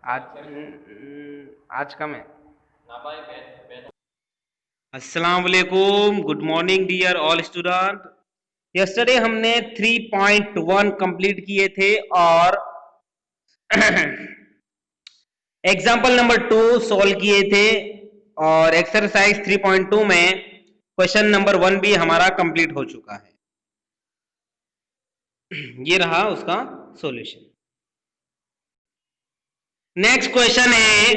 आज आज का मैं अस्सलाम वालेकुम, good morning dear all student. Yesterday हमने 3.1 कंप्लीट किए थे और एग्जाम्पल नंबर 2 सॉल्व किए थे और एक्सरसाइज 3.2 में क्वेश्चन नंबर 1 भी हमारा कंप्लीट हो चुका है। ये रहा उसका सॉल्यूशन। नेक्स्ट क्वेश्चन है,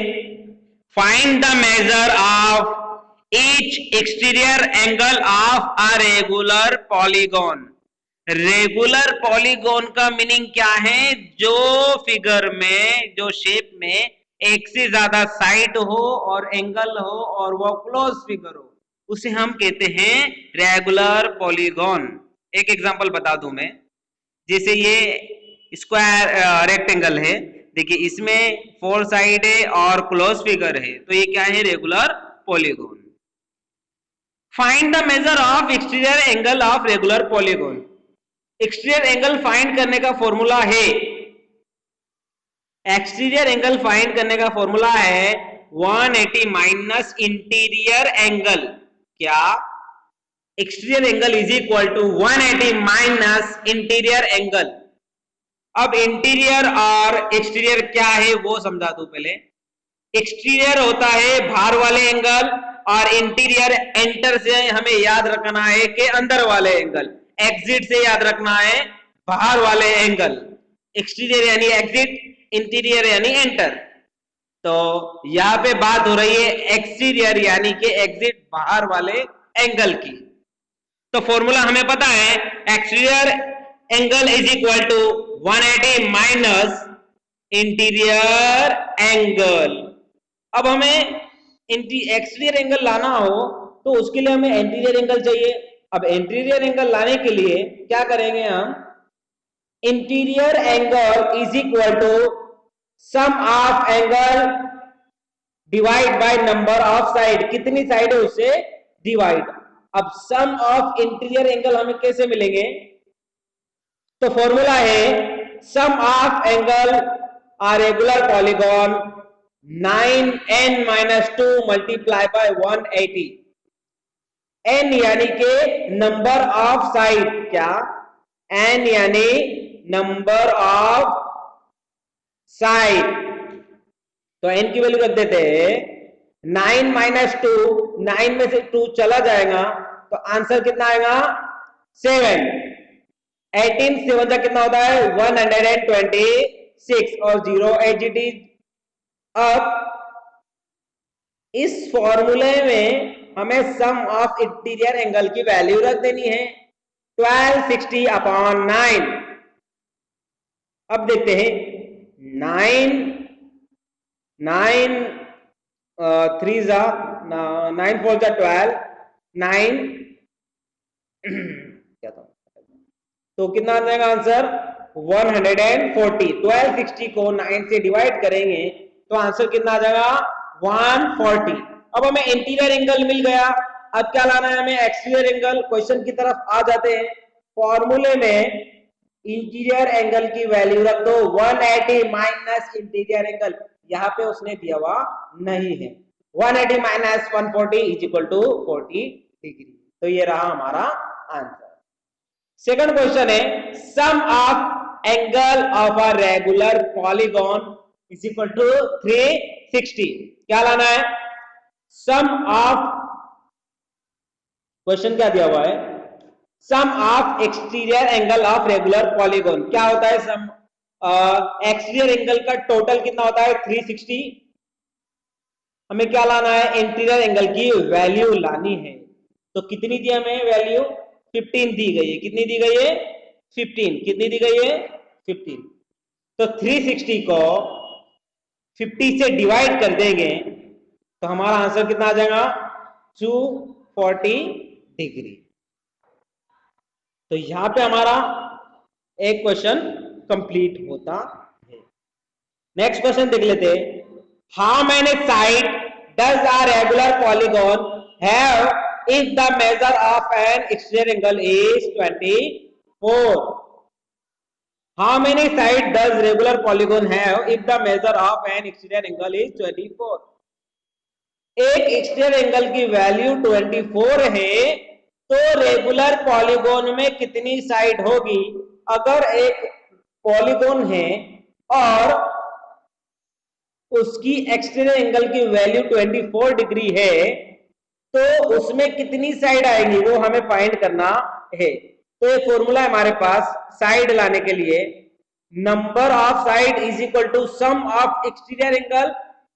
find the measure of each exterior angle of a regular polygon। Regular polygon का मीनिंग क्या है? जो फिगर में, जो शेप में एक से ज्यादा साइड हो और एंगल हो और वो क्लोज फिगर हो, उसे हम कहते हैं रेगुलर पॉलीगॉन। एक एग्जांपल बता दूं मैं, जैसे ये स्क्वायर रेक्टेंगल है, देखिए इसमें 4 साइड है और क्लोज फिगर है, तो ये क्या है? Regular polygon. Find the measure of exterior angle of regular polygon. Exterior angle find करने का फॉर्मूला है, एक्सटीरियर एंगल फाइंड करने का फॉर्मूला है 180 माइनस इंटीरियर एंगल। क्या? Exterior angle is equal to 180 minus interior angle. अब इंटीरियर और exterior क्या है वो समझा दो पहले। एक्सटीरियर होता है बाहर वाले एंगल और इंटीरियर एंटर से हमें याद रखना है कि अंदर वाले एंगल, एग्जिट से याद रखना है बाहर वाले एंगल। एक्सटीरियर यानी एग्जिट, इंटीरियर यानी एंटर। तो यहां पे बात हो रही है एक्सटीरियर यानी कि एग्जिट, बाहर वाले एंगल की। तो फॉर्मूला हमें पता है, exterior angle is equal to 180 minus interior angle. अब हमें एक्सटीरियर एंगल लाना हो तो उसके लिए हमें इंटीरियर एंगल चाहिए। अब इंटीरियर एंगल लाने के लिए क्या करेंगे हम? Interior angle is equal to sum of angle divide by number of side. कितनी साइड है उससे डिवाइड। अब सम ऑफ इंटीरियर एंगल हमें कैसे मिलेंगे? तो फॉर्मूला है sum of angle are regular polygon 9n minus 2 multiply by 180। n यानी के नंबर ऑफ साइड, क्या? n यानी नंबर ऑफ साइड, तो n की वैल्यू रख देते हैं 9 माइनस 2, 9 में से 2 चला जाएगा तो आंसर कितना आएगा? 7। 18 7 का कितना होता है? 126 और 0 एजीटी। अब इस फॉर्मूले में हमें सम ऑफ इंटीरियर एंगल की वैल्यू रख देनी है 1260 अपॉन 9। अब देखते हैं 9 3 जा 9 4 जा 12 9 क्या था, तो कितना आ जाएगा आंसर? 140। 1260 को 9 से डिवाइड करेंगे तो आंसर कितना आ जाएगा? 140। अब हमें इंटीरियर एंगल मिल गया। अब क्या लाना है हमें? Exterior angle. क्वेश्चन की तरफ आ जाते हैं। फॉर्मूले में इंटीरियर एंगल की वैल्यू रख दो 180 माइनस इंटीरियर एंगल। यहां पे उसने दिया हुआ नहीं है। 180 minus 140 is equal to 40 degree. तो ये रहा हमारा आंसर। सेकंड क्वेश्चन है, sum of angle of a regular polygon is equal to 360। क्या लाना है? सम ऑफ, क्वेश्चन क्या दिया हुआ है? Sum of exterior angle of regular polygon. क्या होता है सम? एक्सटीरियर एंगल का टोटल कितना होता है? 360। हमें क्या लाना है? इंटीरियर एंगल की वैल्यू लानी है। तो कितनी दी हमें वैल्यू? 15 दी गई है। कितनी दी गई है? 15। कितनी दी गई है? 15। तो 360 को 50 से डिवाइड कर देंगे तो हमारा आंसर कितना आ जाएगा? 240 डिग्री। तो यहां पे हमारा एक क्वेश्चन कंप्लीट होता है। नेक्स्ट क्वेश्चन देख लेते हैं। How many side does a regular polygon have if the measure of an exterior angle is 24? How many side does regular polygon have if the measure of N exterior angle is 24? एक exterior angle की value 24 है, तो regular polygon में कितनी side होगी? अगर एक polygon है और उसकी एक्सटीरियर एंगल की वैल्यू 24 डिग्री है, तो उसमें कितनी साइड आएगी वो हमें फाइंड करना है। तो ये फॉर्मूला है हमारे पास साइड लाने के लिए, number of side is equal to sum of exterior angle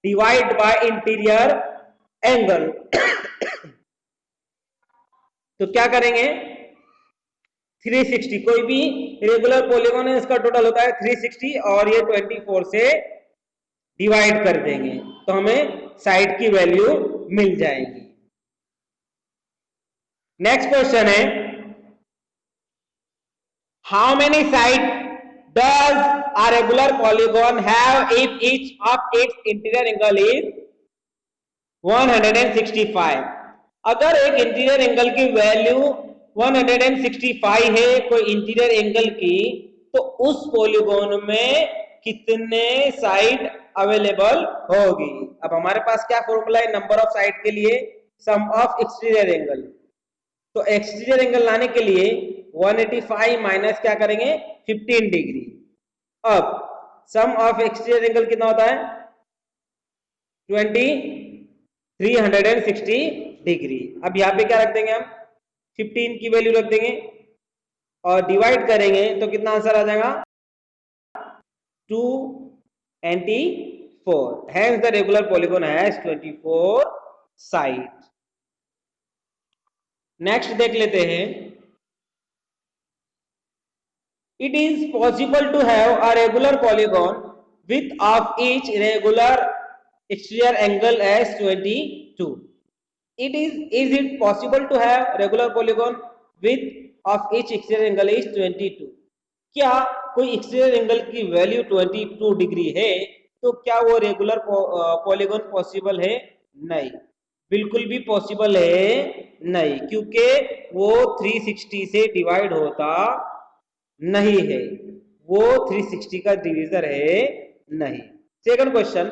divide by interior angle. तो क्या करेंगे, 360, कोई भी रेगुलर पॉलीगॉन है इसका टोटल होता है 360 और ये 24 से डिवाइड कर देंगे तो हमें साइड की वैल्यू मिल जाएगी। नेक्स्ट क्वेश्चन है, how many side does a regular polygon have if each of its interior angle is 165? अगर एक इंटीरियर एंगल की वैल्यू 165 है कोई इंटीरियर एंगल की, तो उस पॉलीगॉन में कितने साइड अवेलेबल होगी? अब हमारे पास क्या फॉर्मूला है नंबर ऑफ साइड के लिए, सम ऑफ एक्सटीरियर एंगल। तो एक्सटीरियर एंगल लाने के लिए 185 माइनस क्या करेंगे 15 डिग्री। अब सम ऑफ एक्सटीरियर एंगल कितना होता है 360 डिग्री। अब यहाँ पे क्या रख देंगे हम 15 की वैल्यू रख देंगे और डिवाइड करेंगे तो कितना आंसर आ जाएगा 294। Hence the regular polygon has 24 side. Next देख लेते हैं, it is possible to have a regular polygon with of each regular exterior angle as 22। is it possible to have regular polygon with of each exterior angle is 22? क्या कोई exterior angle की value 22 degree है तो क्या वो regular polygon possible है? नहीं, बिल्कुल भी पॉसिबल है नहीं, क्योंकि वो 360 से डिवाइड होता नहीं है, वो 360 का डिवीजर है नहीं। Second question,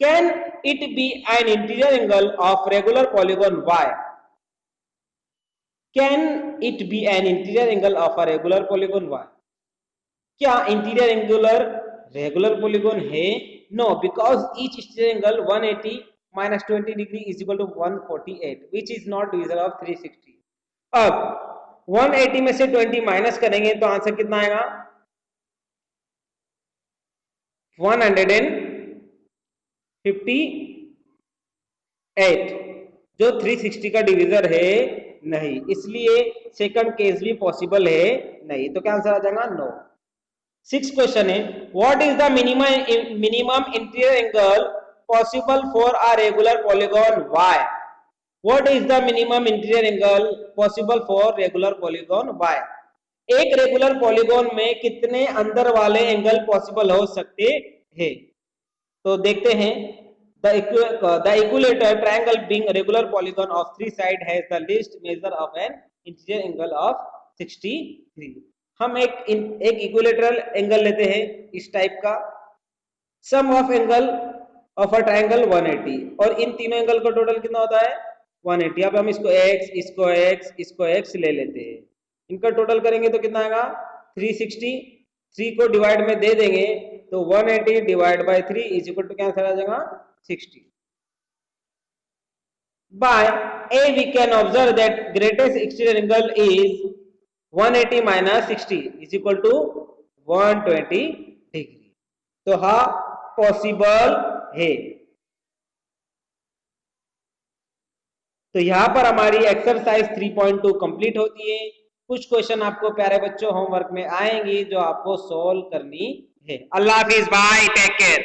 can it be an interior angle of regular polygon y? Can it be an interior angle of a regular polygon y? क्या इंटीरियर एंगुलर रेगुलर पॉलीगॉन है? No, because each exterior angle 180 minus 20 degree is equal to 148 which is not divisor of 360। अब 180 में से 20 minus करेंगे तो answer कितना आएगा 158, जो 360 का डिवीजर है नहीं, इसलिए सेकंड केस भी पॉसिबल है नहीं, तो क्या आंसर आ जाएगा नो। 6 क्वेश्चन है, what is the minimum interior angle possible for a regular polygon y? What is the minimum interior angle possible for regular polygon y? एक रेगुलर पॉलीगॉन में कितने अंदर वाले एंगल पॉसिबल हो सकते हैं? तो देखते हैं, the equilateral triangle being a regular polygon of 3 sides has the least measure of an interior angle of 63। हम एक इक्विलेटरल एंगल लेते हैं इस टाइप का, sum of angle of a triangle 180 और इन तीनों एंगल का टोटल कितना होता है 180। अब हम इसको x इसको x इसको x ले लेते हैं, इनका टोटल करेंगे तो कितना आएगा 360। 3 को डिवाइड में दे देंगे तो 180 divide by 3 is equal to क्या आंसर आ जाएगा 60। By a we can observe that greatest exterior angle is 180 minus 60 is equal to 120 degree. तो हाँ पॉसिबल है। तो यहां पर हमारी एक्सरसाइज 3.2 कंप्लीट होती है। कुछ क्वेश्चन आपको प्यारे बच्चों होमवर्क में आएंगी जो आपको सॉल्व करनी है। अल्लाह हाफिज, बाय, टेक केयर।